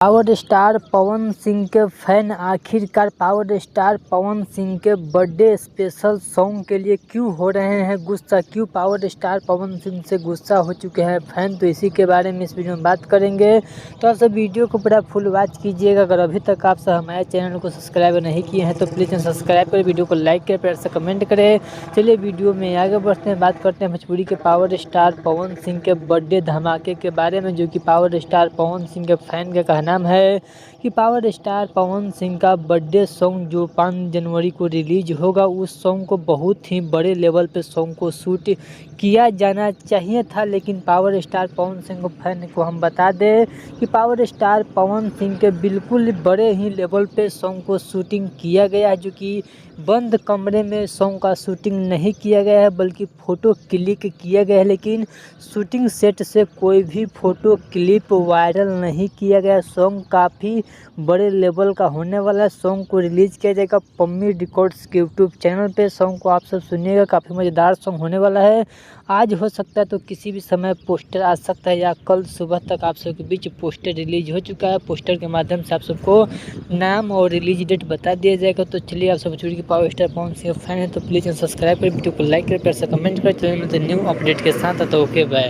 Power star Pawan Singh के fan आखिरकार power star Pawan Singh के बर्थडे स्पेशल सॉन्ग के लिए क्यों हो रहे हैं गुस्सा, क्यों पावर स्टार पवन सिंह से गुस्सा हो चुके हैं फैन, तो इसी के बारे में इस वीडियो में बात करेंगे। तो आप सब वीडियो को पूरा फुल वॉच कीजिएगा। अगर अभी तक आप सब हमारे चैनल को सब्सक्राइब नहीं किए हैं तो प्लीज़ सब्सक्राइब करें, वीडियो को लाइक करें, प्यार से कमेंट करें। चलिए वीडियो में आगे बढ़ते हैं, बात करते हैं भोजपुरी के पावर स्टार पवन सिंह के बर्थडे धमाके के बारे में, जो कि पावर स्टार पवन सिंह के फैन का कहना है कि पावर स्टार पवन सिंह का बर्थडे सॉन्ग जो 5 जनवरी को रिलीज होगा, उस सॉन्ग को बहुत ही बड़े लेवल पे सॉन्ग को शूट किया जाना चाहिए था। लेकिन पावर स्टार पवन सिंह को फैन को हम बता दें कि पावर स्टार पवन सिंह के बिल्कुल बड़े ही लेवल पे सॉन्ग को शूटिंग किया गया है, जो कि बंद कमरे में सॉन्ग का शूटिंग नहीं किया गया है बल्कि फ़ोटो क्लिक किया गया है। लेकिन शूटिंग सेट से कोई भी फ़ोटो क्लिप वायरल नहीं किया गया। सॉन्ग काफ़ी बड़े लेवल का होने वाला है। सॉन्ग को रिलीज़ किया जाएगा पम्मी रिकॉर्ड्स के यूट्यूब चैनल पे। सॉन्ग को आप सब सुनिएगा, काफ़ी मज़ेदार सॉन्ग होने वाला है। आज हो सकता है तो किसी भी समय पोस्टर आ सकता है या कल सुबह तक आप सबके बीच पोस्टर रिलीज हो चुका है। पोस्टर के माध्यम से आप सबको नाम और रिलीज डेट बता दिया जाएगा। तो चलिए, आप सब भोजपुरी के power star Pawan Singh fan है तो प्लीज़ सब्सक्राइब करें, वीडियो को लाइक करें, प्यार से कमेंट करें। चलिए न्यू अपडेट के साथ, तो ओके बाय।